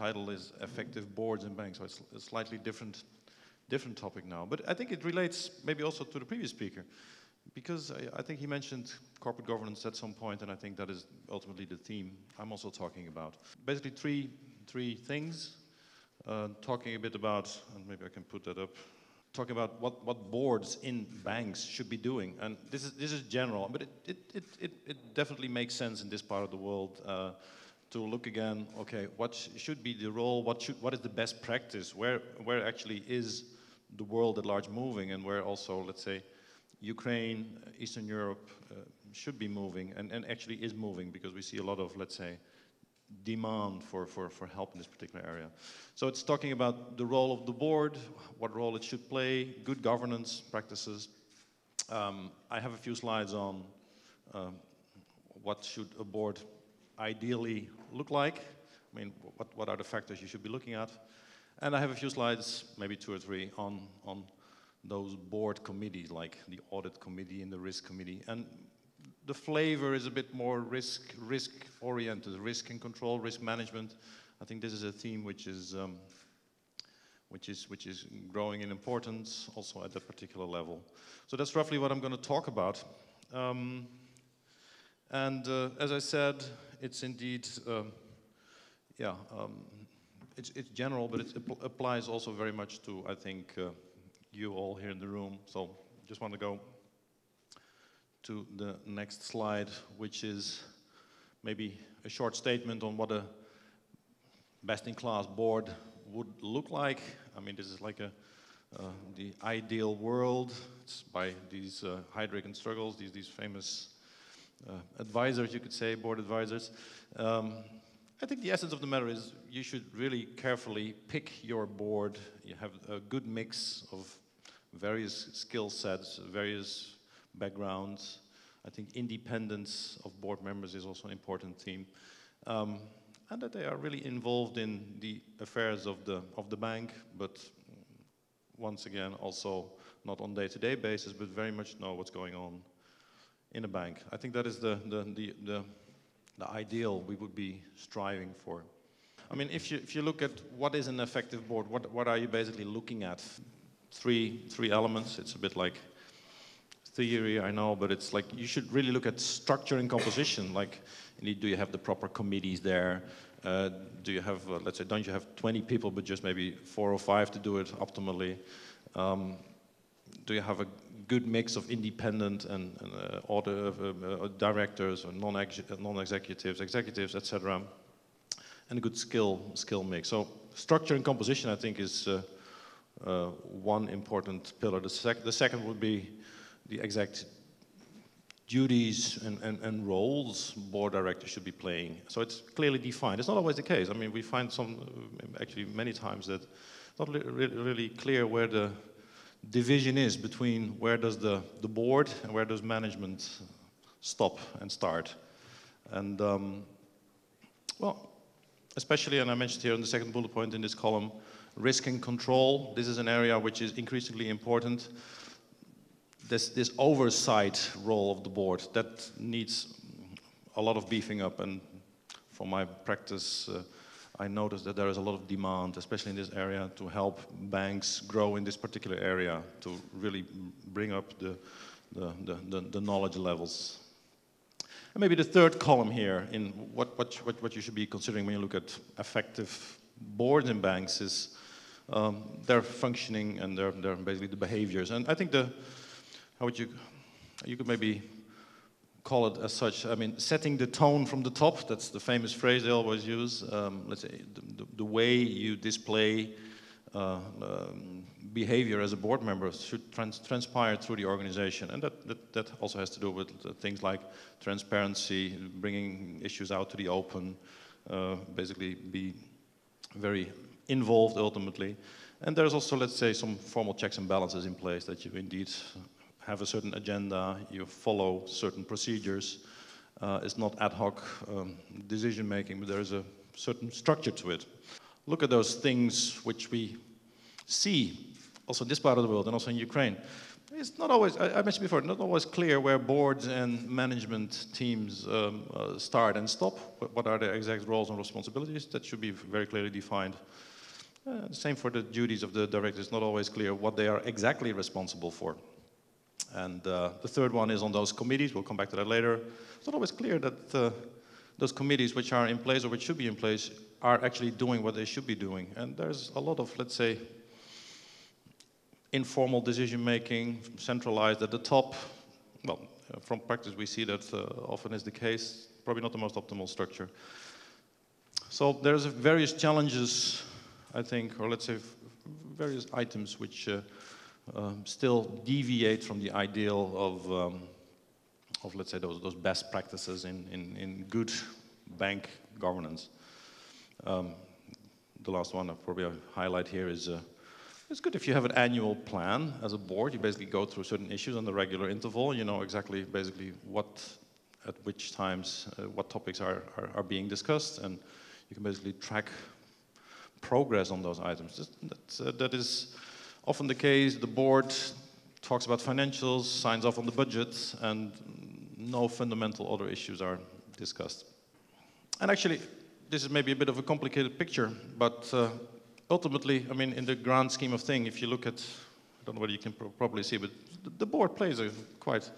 title is Effective Boards in Banks, so it's a slightly different topic now. But I think it relates maybe also to the previous speaker, because I think he mentioned corporate governance at some point, and I think that is ultimately the theme I'm also talking about. Basically three things, talking a bit about, and maybe I can put that up, talking about what boards in banks should be doing. And this is general, but it definitely makes sense in this part of the world to look again, okay, what should be the role, what is the best practice, where actually is the world at large moving, and where also, let's say, Ukraine, Eastern Europe should be moving, and actually is moving, because we see a lot of, let's say, demand for help in this particular area. So it's talking about the role of the board, what role it should play, good governance practices. I have a few slides on what should a board ideally look like. I mean, what are the factors you should be looking at? And I have a few slides, maybe 2 or 3, on those board committees, like the audit committee and the risk committee. And the flavor is a bit more risk-oriented, risk and control, risk management. I think this is a theme which is growing in importance also at that particular level. So that's roughly what I'm going to talk about. As I said, it's indeed, it's general, but it applies also very much to, I think, you all here in the room. So just want to go to the next slide, which is maybe a short statement on what a best-in-class board would look like. I mean, this is like the ideal world. It's by these Heydrich and Struggles, these famous advisors, you could say, board advisors. I think the essence of the matter is you should really carefully pick your board. You have a good mix of various skill sets, various backgrounds. I think independence of board members is also an important theme. And that they are really involved in the affairs of the bank, but once again, also not on day-to-day basis, but very much know what's going on in a bank. I think that is the ideal we would be striving for. I mean, if you look at what is an effective board, what are you basically looking at? Three elements. It's a bit like theory, I know, but it's like you should really look at structure and composition. Like, indeed, do you have the proper committees there? Do you have, let's say, don't you have 20 people, but just maybe 4 or 5 to do it optimally? Do you have a good mix of independent and directors or non-executives, executives, etc., and a good skill mix? So structure and composition, I think, is one important pillar. The second would be the exact duties and roles board directors should be playing. So it's clearly defined. It's not always the case. I mean, we find actually many times that it's not really clear where the division is between where does the board and where does management stop and start. And well, especially, and I mentioned here in the second bullet point in this column, risk and control. This is an area which is increasingly important. This oversight role of the board, that needs a lot of beefing up, and from my practice I noticed that there is a lot of demand, especially in this area, to help banks grow in this particular area, to really bring up the knowledge levels. And maybe the third column here in what you should be considering when you look at effective boards in banks is their functioning and their basically the behaviors. And I think you could maybe call it as such. I mean, setting the tone from the top, that's the famous phrase they always use. Let's say the way you display behavior as a board member should transpire through the organization. And that also has to do with things like transparency, bringing issues out to the open, basically be very involved ultimately. And there's also, let's say, some formal checks and balances in place, that you indeed have a certain agenda, you follow certain procedures. It's not ad hoc decision making, but there's a certain structure to it. Look at those things which we see also in this part of the world and also in Ukraine. It's not always, I mentioned before, not always clear where boards and management teams start and stop. What are their exact roles and responsibilities? That should be very clearly defined. Same for the duties of the directors. It's not always clear what they are exactly responsible for. And the third one is on those committees. We'll come back to that later. It's not always clear that those committees which are in place or which should be in place are actually doing what they should be doing. And there's a lot of, let's say, informal decision-making, centralized at the top. Well, from practice we see that often is the case. Probably not the most optimal structure. So there's various challenges, I think, or let's say various items which still deviate from the ideal of let's say, those best practices in good bank governance. The last one I'll probably highlight here is it's good if you have an annual plan as a board. You basically go through certain issues on the regular interval. You know exactly, basically, at which times, what topics are being discussed, and you can basically track progress on those items. That is often the case. The board talks about financials, signs off on the budget, and no fundamental other issues are discussed. And actually, this is maybe a bit of a complicated picture, but ultimately, I mean, in the grand scheme of things, if you look at, I don't know whether you can probably see, but the board plays a quite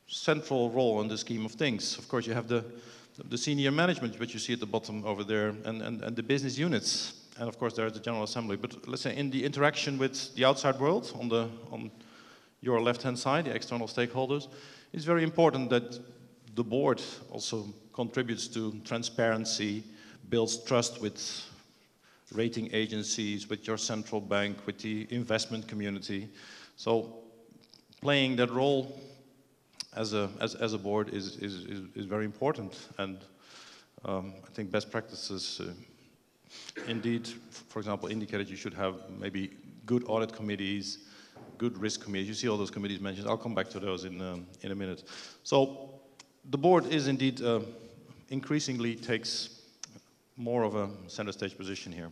central role in the scheme of things. Of course, you have the senior management, which you see at the bottom over there, and the business units. And of course, there's the General Assembly. But let's say in the interaction with the outside world, on your left-hand side, the external stakeholders, it's very important that the board also contributes to transparency, builds trust with rating agencies, with your central bank, with the investment community. So playing that role as a board is very important. And I think best practices indeed, for example, indicated you should have maybe good audit committees, good risk committees. You see all those committees mentioned. I'll come back to those in a minute. So the board is indeed increasingly takes more of a center stage position here.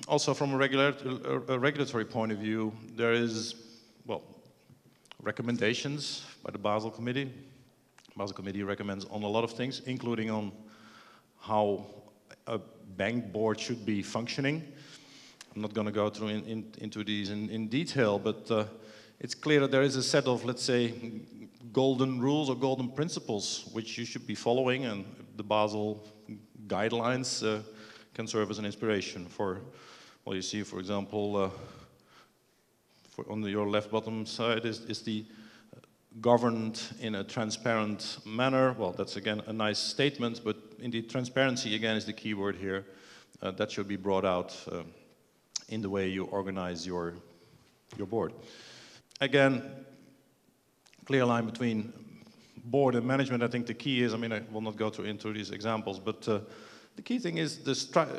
Also, from a regulatory point of view, there is, well, recommendations by the Basel Committee. The Basel Committee recommends on a lot of things, including on how a bank board should be functioning. I'm not going to go through into these in detail, but it's clear that there is a set of, let's say, golden rules or golden principles which you should be following, and the Basel guidelines can serve as an inspiration for, well, you see, for example, on your left bottom side is the governed in a transparent manner. Well, that's again a nice statement, but indeed transparency again is the key word here. That should be brought out in the way you organize your board. Again, clear line between board and management. I think the key is, I mean, I will not go into these examples, but the key thing is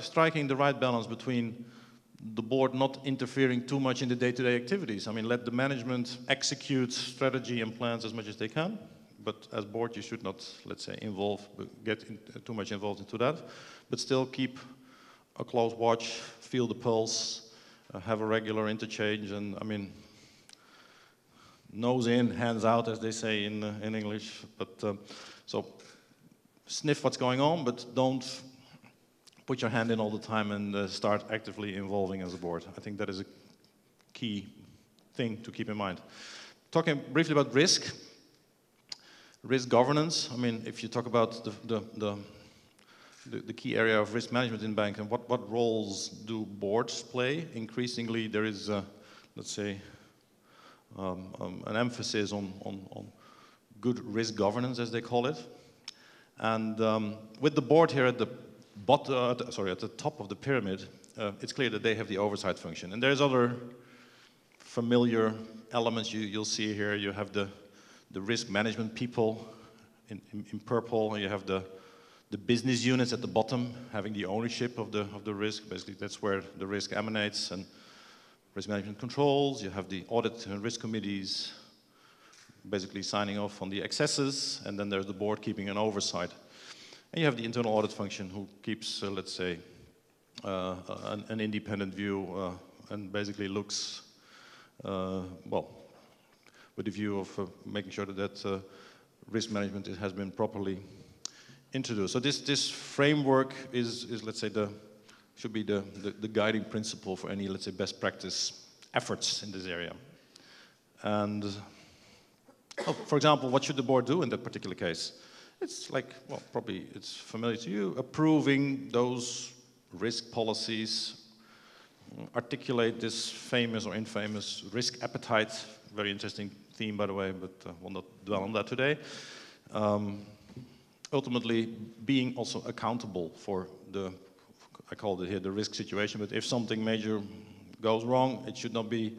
striking the right balance between the board not interfering too much in the day-to-day activities. I mean, let the management execute strategy and plans as much as they can, but as board you should not, let's say, get too much involved into that, but still keep a close watch, feel the pulse, have a regular interchange, and I mean, nose in, hands out, as they say in English. But so sniff what's going on, but don't put your hand in all the time and start actively involving as a board. I think that is a key thing to keep in mind. Talking briefly about risk governance. I mean, if you talk about the key area of risk management in bank and what roles do boards play, increasingly there is, let's say, an emphasis on good risk governance, as they call it. And with the board here at the at the top of the pyramid, it's clear that they have the oversight function. And there's other familiar elements you'll see here. You have the risk management people in purple, and you have the business units at the bottom having the ownership of the risk. Basically, that's where the risk emanates, and risk management controls. You have the audit and risk committees basically signing off on the excesses, and then there's the board keeping an oversight. And you have the internal audit function who keeps, let's say, an independent view and basically looks, well, with the view of making sure that risk management has been properly introduced. So this framework is let's say should be the guiding principle for any, let's say, best practice efforts in this area. And for example, what should the board do in that particular case? It's like, well, probably it's familiar to you, approving those risk policies, articulate this famous or infamous risk appetite. Very interesting theme, by the way, but we'll not dwell on that today. Ultimately, being also accountable for I called it here the risk situation, but if something major goes wrong, it should not be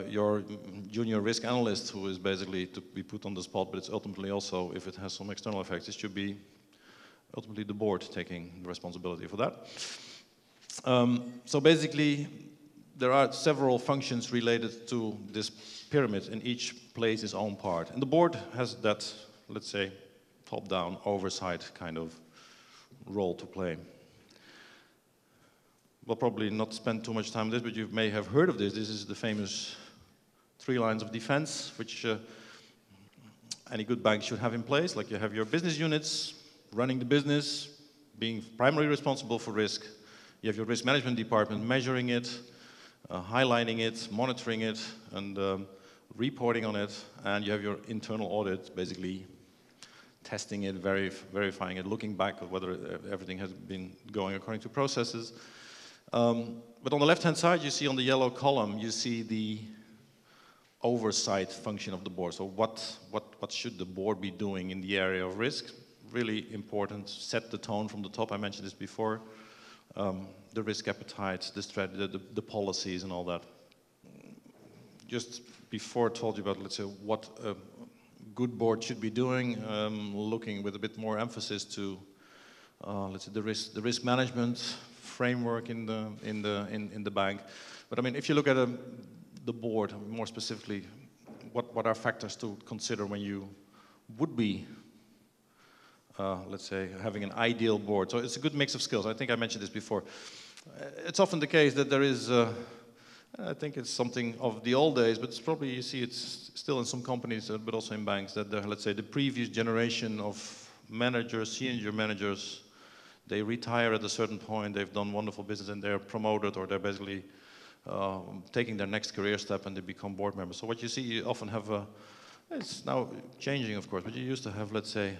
your junior risk analyst who is basically to be put on the spot, but it's ultimately also, if it has some external effects, it should be ultimately the board taking the responsibility for that. So basically, there are several functions related to this pyramid, and each plays its own part. And the board has that, let's say, top-down oversight kind of role to play. We'll probably not spend too much time on this, but you may have heard of this. This is the famous 3 lines of defense, which any good bank should have in place. Like you have your business units running the business, being primarily responsible for risk. You have your risk management department measuring it, highlighting it, monitoring it, and reporting on it. And you have your internal audit, basically testing it, verifying it, looking back at whether everything has been going according to processes. But on the left-hand side, you see on the yellow column, you see the oversight function of the board. So what should the board be doing in the area of risk? Really important, set the tone from the top. I mentioned this before. The risk appetite, the strategy, the policies and all that. Just before I told you about, let's say, what a good board should be doing, looking with a bit more emphasis to, let's say, the risk management framework in the bank. But I mean, if you look at the board, more specifically, what are factors to consider when you would be, let's say, having an ideal board? So it's a good mix of skills. I think I mentioned this before. It's often the case that there is, I think it's something of the old days, but it's probably, you see it's still in some companies, but also in banks, that let's say the previous generation of managers, senior managers, they retire at a certain point, they've done wonderful business and they're promoted, or they're basically taking their next career step and they become board members. So what you see, you often have it's now changing of course, but you used to have, let's say,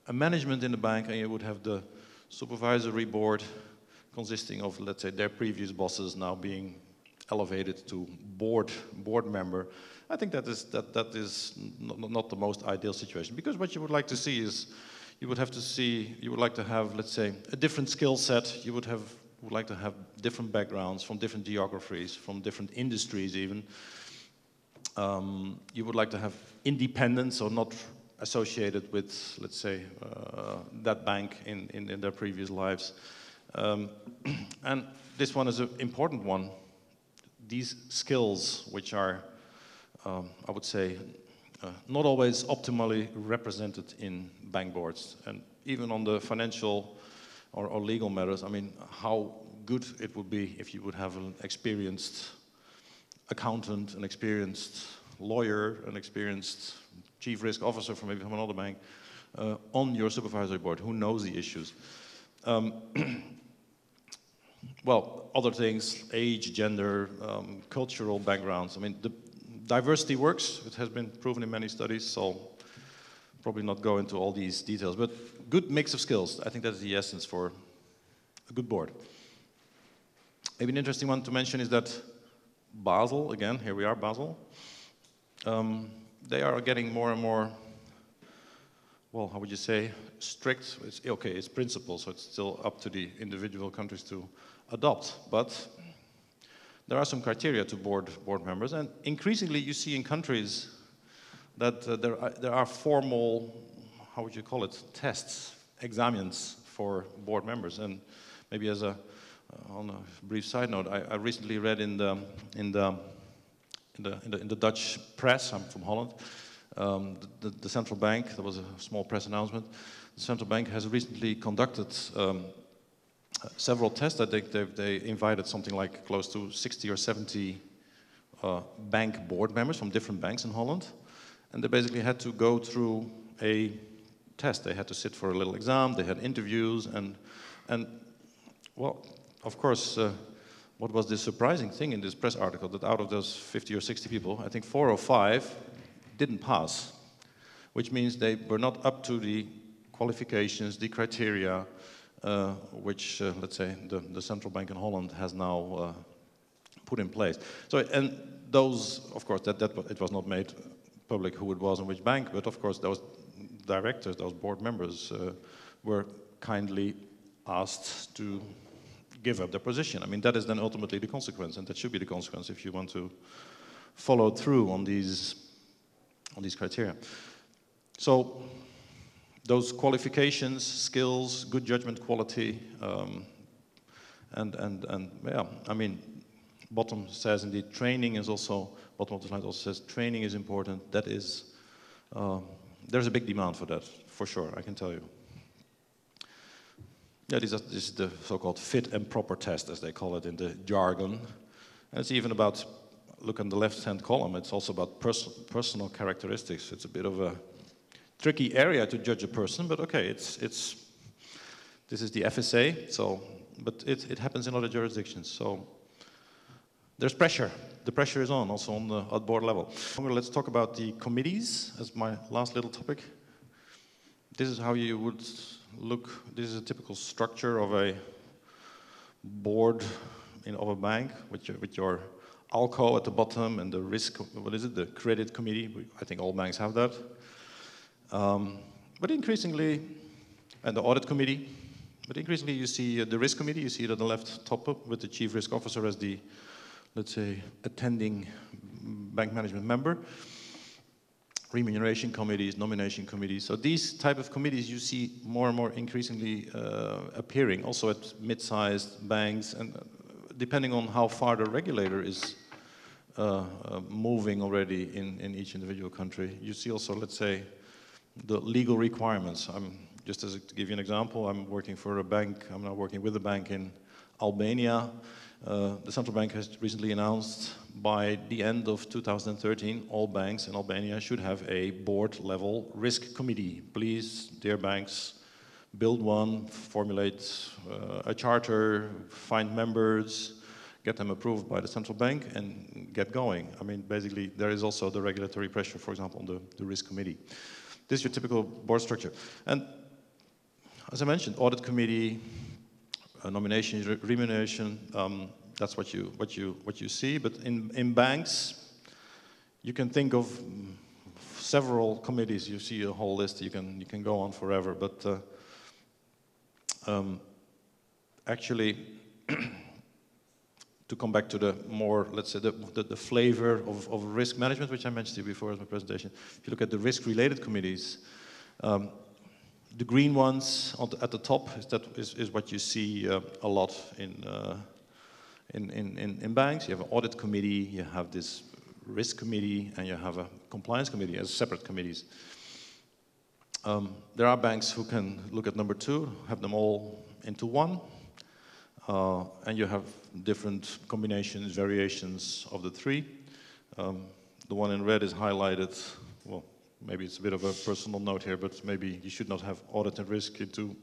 a management in the bank, and you would have the supervisory board consisting of, let's say, their previous bosses now being elevated to board member. I think that is not the most ideal situation, because what you would like to see is, you would like to have, let's say, a different skill set. You would like to have different backgrounds from different geographies, from different industries even. You would like to have independence, so not associated with, let's say, that bank in their previous lives. And this one is an important one. These skills, which are, I would say, not always optimally represented in bank boards. And even on the financial or legal matters, I mean, how good it would be if you would have an experienced accountant, an experienced lawyer, an experienced chief risk officer from maybe from another bank on your supervisory board who knows the issues. Well, other things, age, gender, cultural backgrounds. I mean, the diversity works. It has been proven in many studies, so probably not go into all these details, but good mix of skills. I think that's the essence for a good board. Maybe an interesting one to mention is that Basel, again, here we are, Basel, they are getting more and more, well, how would you say, strict. It's principles, so it's still up to the individual countries to adopt, but there are some criteria to board members, and increasingly you see in countries that there are formal, how would you call it, tests, examens for board members. And maybe as on a brief side note, I recently read in the Dutch press. I'm from Holland. The central bank, there was a small press announcement. The central bank has recently conducted several tests. I think they invited something like close to 60 or 70 bank board members from different banks in Holland, and they basically had to go through a test. They had to sit for a little exam, they had interviews, and well, of course, what was the surprising thing in this press article, that out of those 50 or 60 people, I think 4 or 5 didn't pass, which means they were not up to the qualifications, the criteria, which, let's say, the central bank in Holland has now put in place. So, and those, of course, it was not made public who it was and which bank, but of course those directors, those board members, were kindly asked to give up their position. I mean, that is then ultimately the consequence, and that should be the consequence if you want to follow through on these criteria. So those qualifications, skills, good judgment quality, and yeah, I mean, bottom says indeed training is also, bottom of the slide also says training is important. That is, there's a big demand for that, for sure, I can tell you. Yeah, this is the so-called fit and proper test, as they call it in the jargon. And it's even about, look on the left-hand column, it's also about personal characteristics. It's a bit of a tricky area to judge a person, but okay, this is the FSA, so, but it happens in other jurisdictions, so there's pressure. The pressure is on, also on the at board level. Let's talk about the committees as my last little topic. This is how you would look. This is a typical structure of a board of a bank with your ALCO at the bottom and the risk, what is it, the credit committee. I think all banks have that. But increasingly, and the audit committee, but increasingly you see the risk committee, you see it at the left top up with the chief risk officer as the, let's say, attending bank management member. Remuneration committees, nomination committees. So these type of committees you see more and more increasingly appearing, also at mid-sized banks, and depending on how far the regulator is moving already in each individual country. You see also, let's say, the legal requirements. Just to give you an example, I'm working for a bank, I'm now working with a bank in Albania. The central bank has recently announced by the end of 2013, all banks in Albania should have a board-level risk committee. Please, dear banks, build one, formulate a charter, find members, get them approved by the central bank, and get going. I mean, basically, there is also the regulatory pressure, for example, on the risk committee. This is your typical board structure. And as I mentioned, audit committee, nomination, remuneration, that's what you see. But in banks, you can think of several committees. You see a whole list. You can go on forever. But actually, to come back to the more, let's say, the flavor of risk management, which I mentioned to you before in my presentation. If you look at the risk-related committees, the green ones at the top is what you see a lot in banks. You have an audit committee, you have this risk committee, and you have a compliance committee as separate committees. There are banks who can look at number 2, have them all into one, and you have different combinations, variations of the 3. The one in red is highlighted. Well, maybe it's a bit of a personal note here, but maybe you should not have audit and risk into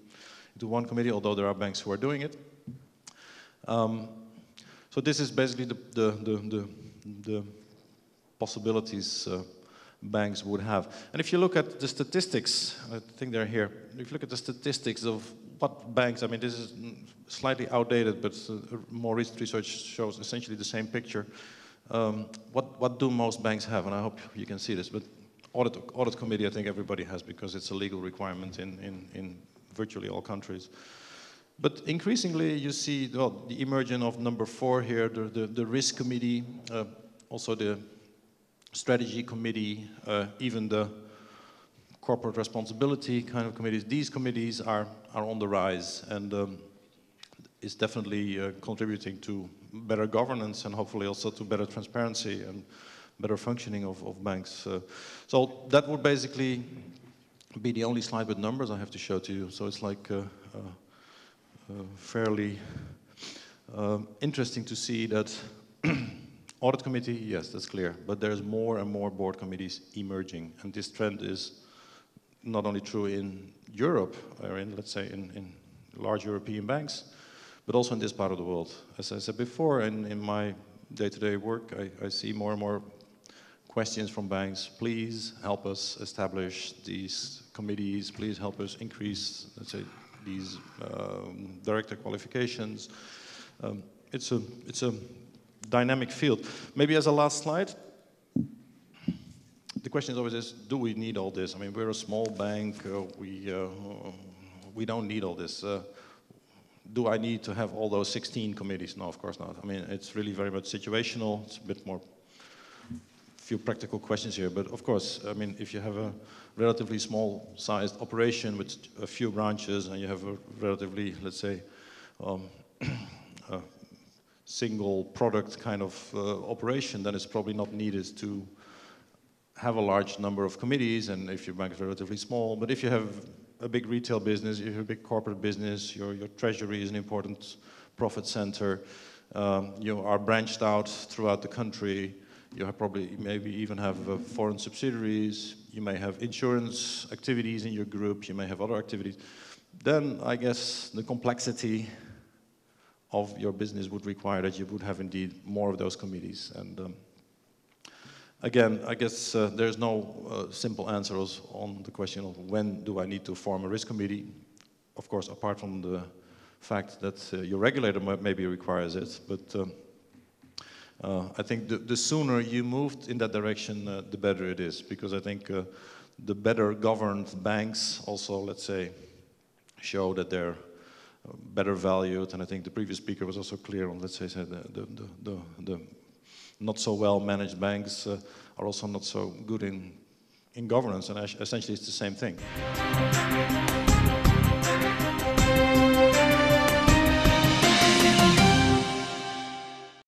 one committee, although there are banks who are doing it. So this is basically the possibilities banks would have. And if you look at the statistics, I think they're here. If you look at the statistics of what banks, I mean, this is slightly outdated, but more recent research shows essentially the same picture. What do most banks have? And I hope you can see this, but audit committee, I think everybody has because it's a legal requirement in virtually all countries. But increasingly, you see the emergence of number 4 here, the risk committee, also the strategy committee, even the corporate responsibility kind of committees. These committees are on the rise, and it's definitely contributing to better governance and hopefully also to better transparency and better functioning of banks. So that would basically be the only slide with numbers I have to show to you. So it's like fairly interesting to see that Audit committee, yes, that's clear. But there's more and more board committees emerging. And this trend is not only true in Europe, or in, let's say, in large European banks, but also in this part of the world. As I said before, in my day-to-day work, I see more and more questions from banks. Please help us establish these committees. Please help us increase, let's say, these director qualifications. It's a dynamic field. Maybe as a last slide, the question is always do we need all this? I mean, we're a small bank. We don't need all this. Do I need to have all those 16 committees? No, of course not. I mean, it's really very much situational. It's a bit more, few practical questions here. But of course, I mean, if you have a relatively small-sized operation with a few branches and you have a relatively, let's say, single product kind of operation, then it's probably not needed to have a large number of committees, and if your bank is relatively small. But if you have a big retail business, if you have a big corporate business, your treasury is an important profit center, you are branched out throughout the country, you have probably maybe even have foreign subsidiaries, you may have insurance activities in your group, you may have other activities, then I guess the complexity of your business would require that you would have indeed more of those committees. And again, I guess there's no simple answers on the question of when do I need to form a risk committee. Of course, apart from the fact that your regulator maybe requires it, but I think the sooner you moved in that direction, the better it is, because I think the better governed banks also, let's say, show that they're better valued, and I think the previous speaker was also clear on, let's say, the not so well managed banks are also not so good in governance, and essentially it's the same thing.